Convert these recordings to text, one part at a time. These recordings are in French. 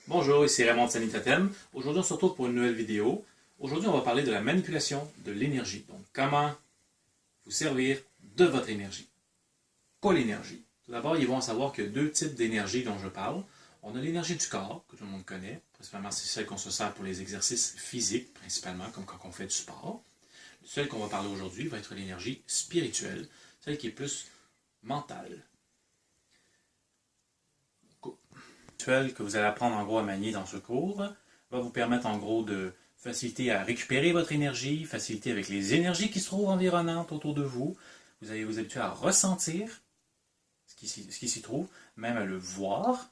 Bonjour, ici Raymond de Sanitatem. Aujourd'hui, on se retrouve pour une nouvelle vidéo. Aujourd'hui, on va parler de la manipulation de l'énergie. Donc, comment vous servir de votre énergie. Quoi l'énergie? Tout d'abord, ils vont savoir qu'il y a deux types d'énergie dont je parle. On a l'énergie du corps, que tout le monde connaît. Principalement, c'est celle qu'on se sert pour les exercices physiques, principalement, comme quand on fait du sport. Celle qu'on va parler aujourd'hui va être l'énergie spirituelle, celle qui est plus mentale. Que vous allez apprendre en gros à manier dans ce cours va vous permettre en gros de faciliter à récupérer votre énergie, faciliter avec les énergies qui se trouvent environnantes autour de vous. Vous allez vous habituer à ressentir ce qui s'y trouve, même à le voir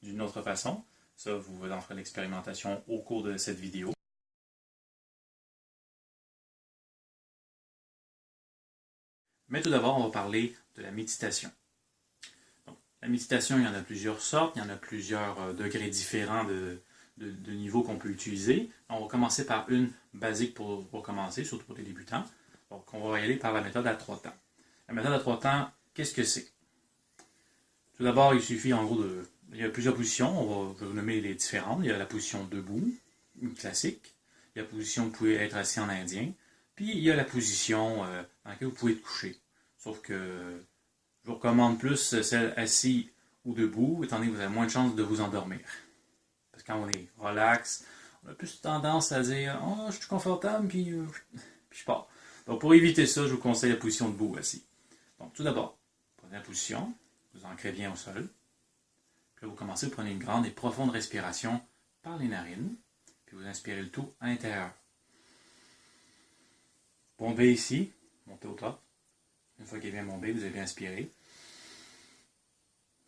d'une autre façon. Ça, vous en ferez l'expérimentation au cours de cette vidéo. Mais tout d'abord, on va parler de la méditation. La méditation, il y en a plusieurs sortes, il y en a plusieurs degrés différents de niveaux qu'on peut utiliser. On va commencer par une basique pour commencer, surtout pour les débutants. Donc, on va y aller par la méthode à 3 temps. La méthode à 3 temps, qu'est-ce que c'est? Tout d'abord, il suffit en gros de... Il y a plusieurs positions, je vais vous nommer les différentes. Il y a la position debout, une classique. Il y a la position où vous pouvez être assis en indien. Puis, il y a la position dans laquelle vous pouvez être couché. Sauf que je vous recommande plus celle assis ou debout, étant donné que vous avez moins de chances de vous endormir. Parce que quand on est relax, on a plus tendance à dire « Oh, je suis confortable, puis je pars ». Donc pour éviter ça, je vous conseille la position debout assis. Donc tout d'abord, prenez la position, vous ancrez bien au sol. Puis là, vous commencez, vous prenez une grande et profonde respiration par les narines, puis vous inspirez le tout à l'intérieur. Bombez ici, montez au top. Une fois qu'il est bien bombé, vous avez bien inspiré.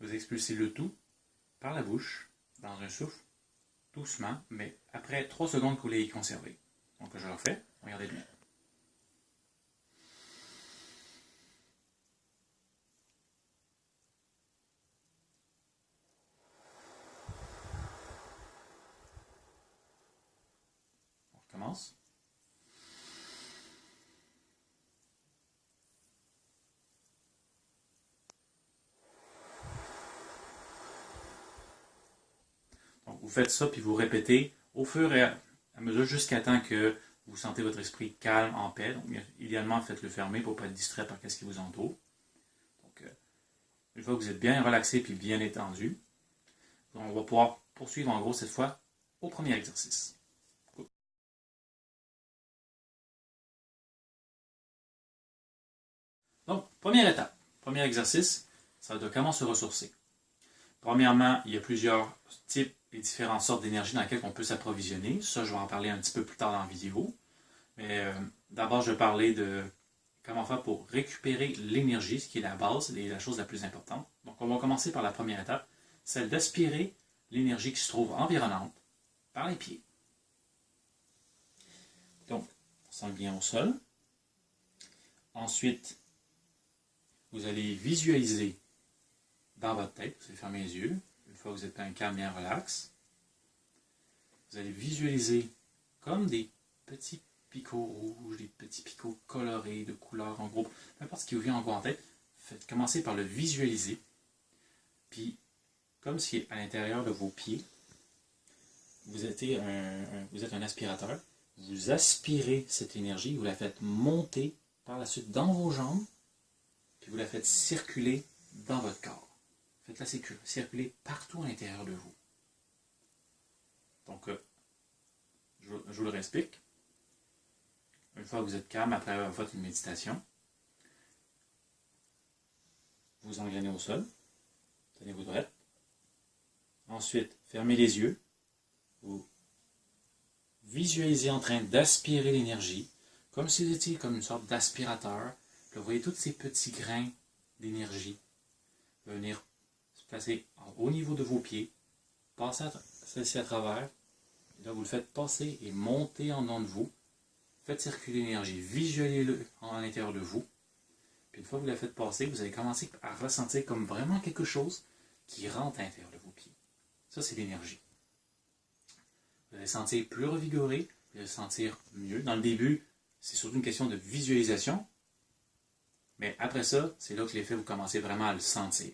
Vous expulsez le tout par la bouche, dans un souffle, doucement, mais après 3 secondes que vous l'ayez conservé. Donc je le refais, regardez bien. On recommence. Donc vous faites ça, puis vous répétez au fur et à mesure jusqu'à temps que vous sentez votre esprit calme, en paix. Donc idéalement, faites-le fermer pour ne pas être distrait par ce qui vous entoure. Donc une fois que vous êtes bien relaxé puis bien étendu, on va pouvoir poursuivre en gros cette fois au premier exercice. Donc, première étape, premier exercice, ça va être comment se ressourcer. Premièrement, il y a plusieurs types et différentes sortes d'énergie dans lesquelles on peut s'approvisionner. Ça, je vais en parler un petit peu plus tard dans la vidéo. Mais d'abord, je vais parler de comment faire pour récupérer l'énergie, ce qui est la base et la chose la plus importante. Donc, on va commencer par la première étape, celle d'aspirer l'énergie qui se trouve environnante par les pieds. Donc, on sent bien au sol. Ensuite, vous allez visualiser dans votre tête, vous allez fermer les yeux, une fois que vous êtes bien calme, bien relax. Vous allez visualiser comme des petits picots rouges, des petits picots colorés, de couleurs, en gros, peu importe ce qui vous vient en gros en tête, commencez par le visualiser. Puis, comme si à l'intérieur de vos pieds, vous êtes un aspirateur, vous aspirez cette énergie, vous la faites monter par la suite dans vos jambes, puis vous la faites circuler dans votre corps. Faites-la circuler partout à l'intérieur de vous. Donc, je vous le réexplique. Une fois que vous êtes calme, après avoir fait une méditation, vous engrainez au sol, tenez-vous droite. Ensuite, fermez les yeux. Vous visualisez en train d'aspirer l'énergie, comme si vous étiez comme une sorte d'aspirateur. Vous voyez tous ces petits grains d'énergie venir se placer au niveau de vos pieds, passer celle-ci à travers, et là vous le faites passer et monter en dedans de vous. Faites circuler l'énergie, visualisez-le à l'intérieur de vous. Puis une fois que vous la faites passer, vous allez commencer à ressentir comme vraiment quelque chose qui rentre à l'intérieur de vos pieds. Ça, c'est l'énergie. Vous allez sentir plus revigoré, vous allez sentir mieux. Dans le début, c'est surtout une question de visualisation. Mais après ça, c'est là que l'effet, vous commencez vraiment à le sentir.